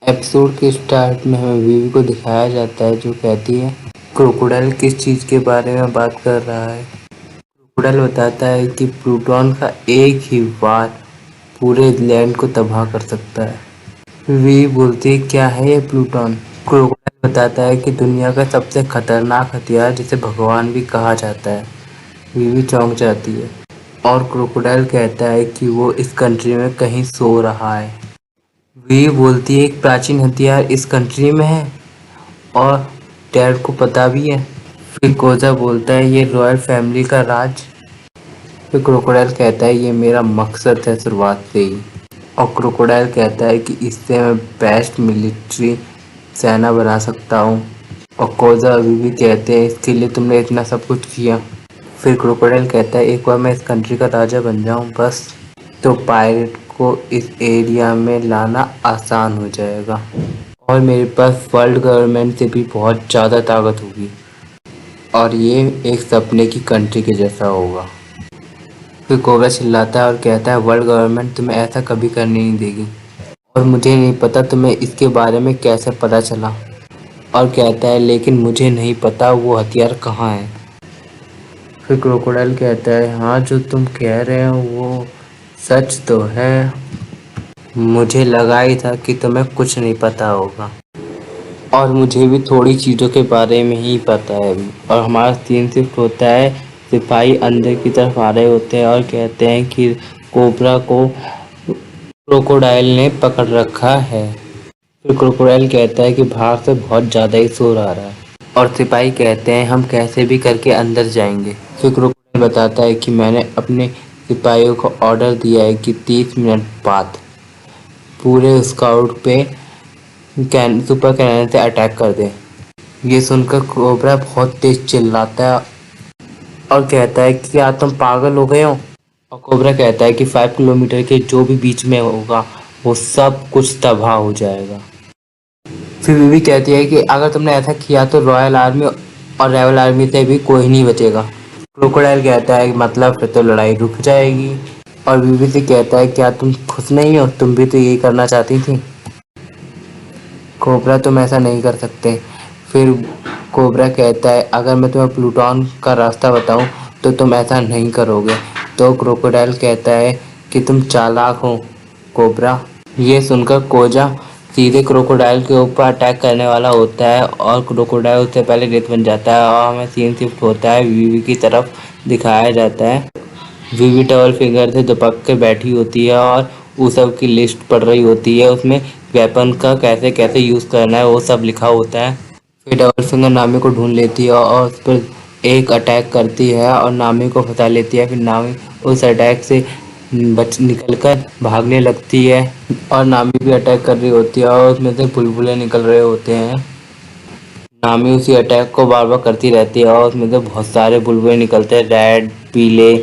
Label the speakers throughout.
Speaker 1: Episode के start में हमें वीवी को दिखाया जाता है जो कहती है क्रोकोडाइल किस चीज़ के बारे में बात कर रहा है। क्रोकोडाइल बताता है कि प्लूटोन का एक ही वार पूरे लैंड को तबाह कर सकता है। वीवी बोलती है क्या है ये प्लूटोन। क्रोकोडाइल बताता है कि दुनिया का सबसे खतरनाक हथियार जिसे भगवान भी कहा जाता है। वीवी चौंक जाती है और क्रोकोडाइल कहता है कि वो इस कंट्री में कहीं सो रहा है। वी बोलती है एक प्राचीन हथियार इस कंट्री में है और डैड को पता भी है। फिर कोजा बोलता है ये रॉयल फैमिली का राज। फिर क्रोकोडाइल कहता है ये मेरा मकसद है शुरुआत से ही। और क्रोकोडाइल कहता है कि इससे मैं बेस्ट मिलिट्री सेना बना सकता हूँ। और कोजा अभी भी कहते हैं इसके लिए तुमने इतना सब कुछ किया। फिर क्रोकोडाइल कहता है एक बार मैं इस कंट्री का राजा बन जाऊँ बस तो पायरेट को इस एरिया में लाना आसान हो जाएगा और मेरे पास वर्ल्ड गवर्नमेंट से भी बहुत ज़्यादा ताकत होगी और ये एक सपने की कंट्री के जैसा होगा। फिर कोबरा चिल्लाता है और कहता है वर्ल्ड गवर्नमेंट तुम्हें ऐसा कभी करने नहीं देगी और मुझे नहीं पता तुम्हें इसके बारे में कैसे पता चला। और कहता है लेकिन मुझे नहीं पता वो हथियार कहाँ है। फिर क्रोकोडाइल कहता है हाँ जो तुम कह रहे हो वो सच तो है। मुझे लगा ही था कि तुम्हें कुछ नहीं पता होगा और मुझे भी थोड़ी चीज़ों के बारे में ही पता है। और हमारा सीन शिफ्ट होता है, सिपाही अंदर की तरफ आ रहे होते हैं और कहते हैं कि कोबरा को क्रोकोडाइल ने पकड़ रखा है। फिर क्रोकोडाइल कहता है कि बाहर से बहुत ज़्यादा ही शोर आ रहा है और सिपाही कहते हैं हम कैसे भी करके अंदर जाएंगे। फिर क्रोकोडाइल बताता है कि मैंने अपने सिपाहियों को ऑर्डर दिया है कि 30 मिनट बाद पूरे स्काउट पे सुपर कैनन से अटैक कर दे। ये सुनकर कोबरा बहुत तेज चिल्लाता है और कहता है कि क्या तुम पागल हो गए हो। और कोबरा कहता है कि 5 किलोमीटर के जो भी बीच में होगा वो सब कुछ तबाह हो जाएगा। फिर बीवी कहती है कि अगर तुमने ऐसा किया तो रॉयल आर्मी और रेबल आर्मी से भी कोई नहीं बचेगा। क्रोकोडाइल कहता है मतलब फिर तो लड़ाई रुक जाएगी। और बीवी से कहता है क्या तुम खुश नहीं हो, तुम भी तो यही करना चाहती थी। कोबरा तुम ऐसा नहीं कर सकते। फिर कोबरा कहता है अगर मैं तुम्हें प्लूटोन का रास्ता बताऊं तो तुम ऐसा नहीं करोगे। तो क्रोकोडाइल कहता है कि तुम चालाक हो कोबरा। ये सुनकर कोजा सीधे क्रोकोडाइल के ऊपर अटैक करने वाला होता है और क्रोकोडाइल उससे पहले डेथ बन जाता है और हमें सीन शिफ्ट होता है वीवी की तरफ दिखाया जाता है। वीवी डबल फिंगर से दुपक के बैठी होती है और उस सब की लिस्ट पढ़ रही होती है। उसमें वेपन का कैसे कैसे यूज़ करना है वो सब लिखा होता है। फिर डबल फिंगर नामी को ढूंढ लेती है और उस पर एक अटैक करती है और नामी को फंसा लेती है। फिर नामी उस अटैक से निकलकर भागने लगती है और नामी भी अटैक कर रही होती है और उसमें से बुलबुले निकल रहे होते हैं। नामी उसी अटैक को बार बार करती रहती है और उसमें से बहुत सारे बुलबुले निकलते हैं, रेड, पीले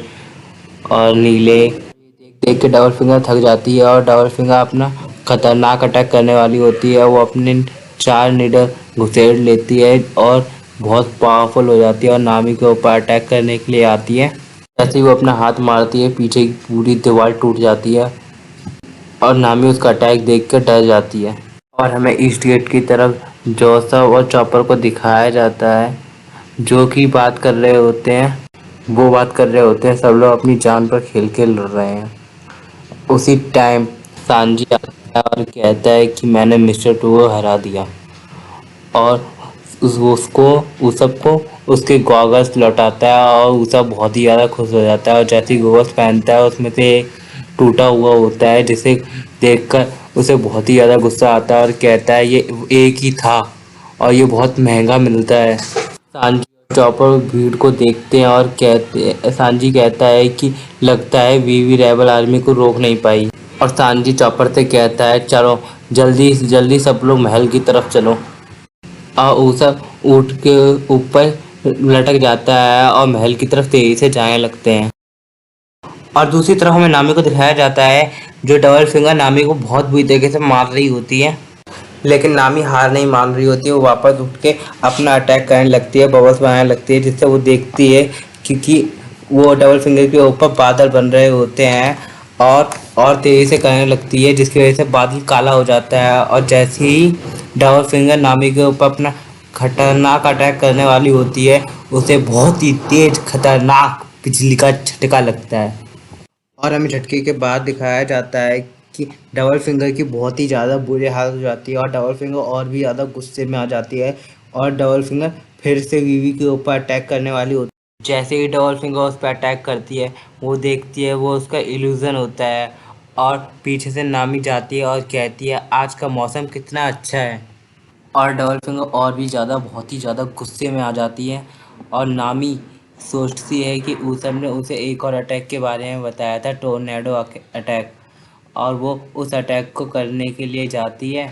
Speaker 1: और नीले। देख देख के डबल फिंगर थक जाती है और डबल फिंगर अपना खतरनाक अटैक करने वाली होती है। वो अपने 4 नीडल घुसेड़ लेती है और बहुत पावरफुल हो जाती है और नामी के ऊपर अटैक करने के लिए आती है। जैसे ही वो अपना हाथ मारती है पीछे की पूरी दीवार टूट जाती है और नामी उसका अटैक देख कर डर जाती है। और हमें ईस्ट गेट की तरफ जोसेफ और चॉपर को दिखाया जाता है जो कि बात कर रहे होते हैं। वो बात कर रहे होते हैं सब लोग अपनी जान पर खेल खेल रहे हैं। उसी टाइम सांजी आता है और कहता है कि मैंने मिस्टर टू को हरा दिया और उसको उसब को उसके गॉगल्स लौटाता है और उसब बहुत ही ज़्यादा खुश हो जाता है और जैसे ही गॉगल्स पहनता है उसमें से एक टूटा हुआ होता है जिसे देखकर उसे बहुत ही ज़्यादा गुस्सा आता है और कहता है ये एक ही था और ये बहुत महंगा मिलता है। सांजी और चॉपर भीड़ को देखते हैं और सांजी कहता है कि लगता है वीवी रेबल आर्मी को रोक नहीं पाई। और सांजी चॉपर से कहता है चलो जल्दी जल्दी सब लोग महल की तरफ चलो। और ऊसब ऊँट के ऊपर लटक जाता है और महल की तरफ तेजी से जाने लगते हैं। और दूसरी तरफ हमें नामी को दिखाया जाता है जो डबल फिंगर नामी को बहुत बुरी तरीके से मार रही होती है, लेकिन नामी हार नहीं मान रही होती है। वो वापस उठ के अपना अटैक करने लगती है, बबल्स बनाने लगती है जिससे वो देखती है क्योंकि वो डबल फिंगर के ऊपर बादल बन रहे होते हैं और तेजी से करने लगती है, जिसकी वजह से बादल काला हो जाता है। और जैसे ही डबल फिंगर नामी के ऊपर अपना खतरनाक अटैक करने वाली होती है, उसे बहुत ही तेज खतरनाक बिजली का झटका लगता है। और हमें झटके के बाद दिखाया जाता है कि डबल फिंगर की बहुत ही ज़्यादा बुरी हालत हो जाती है और डबल फिंगर और भी ज़्यादा गुस्से में आ जाती है और डबल फिंगर फिर से वीवी के ऊपर अटैक करने वाली होती है। जैसे ही डबल फिंगर उस पर अटैक करती है, वो देखती है वो उसका इल्यूज़न होता है और पीछे से नामी जाती है और कहती है आज का मौसम कितना अच्छा है। और डबल फिंगर और भी ज़्यादा बहुत ही ज़्यादा गुस्से में आ जाती है और नामी सोचती है कि ऊसम ने उसे एक और अटैक के बारे में बताया था, टोर्नेडो अटैक, और वो उस अटैक को करने के लिए जाती है।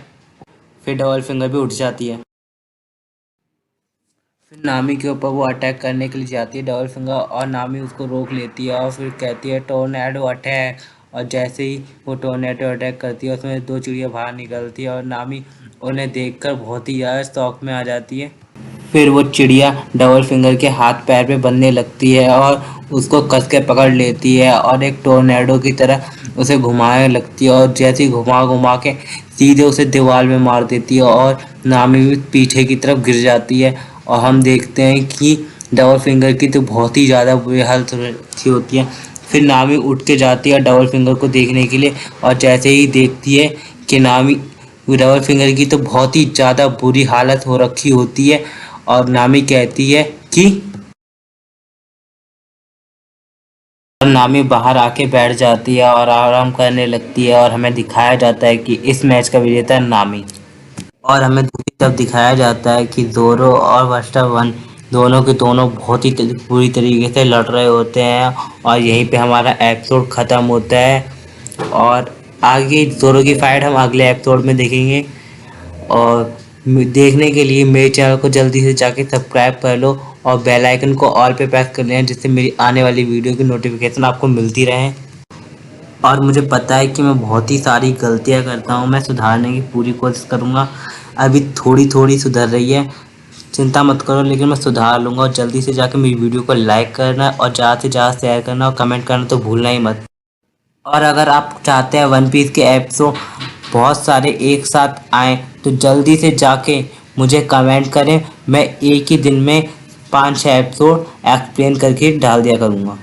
Speaker 1: फिर डबल फिंगर भी उठ जाती है। फिर नामी के ऊपर वो अटैक करने के लिए जाती है डबल फिंगर, और नामी उसको रोक लेती है और फिर कहती है टोर्नेडो अटैक। और जैसे ही वो टोर्नेडो अटैक करती है, उसमें 2 चिड़िया बाहर निकलती है और नामी उन्हें देखकर बहुत ही ज़्यादा शौक में आ जाती है। फिर वो चिड़िया डबल फिंगर के हाथ पैर पे बंधने लगती है और उसको कस के पकड़ लेती है और एक टोर्नेडो की तरह उसे घुमाने लगती है और जैसे ही घुमा घुमा के सीधे उसे दीवार में मार देती है और नामी भी पीछे की तरफ गिर जाती है। और हम देखते हैं कि डबल फिंगर की तो बहुत ही ज़्यादा बुरी हालत होती है। फिर नामी उठ के जाती है डबल फिंगर को देखने के लिए, और जैसे ही देखती है कि नामी डबल फिंगर की तो बहुत ही ज़्यादा बुरी हालत हो रखी होती है, और नामी कहती है कि और नामी बाहर आके बैठ जाती है और आराम करने लगती है और हमें दिखाया जाता है कि इस मैच का विजेता नामी। और हमें दूसरी तरफ दिखाया जाता है कि ज़ोरो और वर्स्टर वन दोनों के दोनों बहुत ही पूरी तरीके से लड़ रहे होते हैं और यहीं पे हमारा एपिसोड ख़त्म होता है। और आगे ज़ोरो की फाइट हम अगले एपिसोड में देखेंगे। और देखने के लिए मेरे चैनल को जल्दी से जाके सब्सक्राइब कर लो और बेल आइकन को ऑल पे प्रेस कर लें, जिससे मेरी आने वाली वीडियो की नोटिफिकेशन आपको मिलती रहे। और मुझे पता है कि मैं बहुत ही सारी गलतियां करता हूं, मैं सुधारने की पूरी कोशिश करूंगा। अभी थोड़ी थोड़ी सुधर रही है, चिंता मत करो, लेकिन मैं सुधार लूँगा। और जल्दी से जाके मेरी वीडियो को लाइक करना और ज़्यादा से ज़्यादा शेयर करना और कमेंट करना तो भूलना ही मत। और अगर आप चाहते हैं वन पीस के एपिसोड बहुत सारे एक साथ आएँ, तो जल्दी से जाके मुझे कमेंट करें, मैं एक ही दिन में 5-6 एपिसोड एक्सप्लेन करके डाल दिया करूँगा।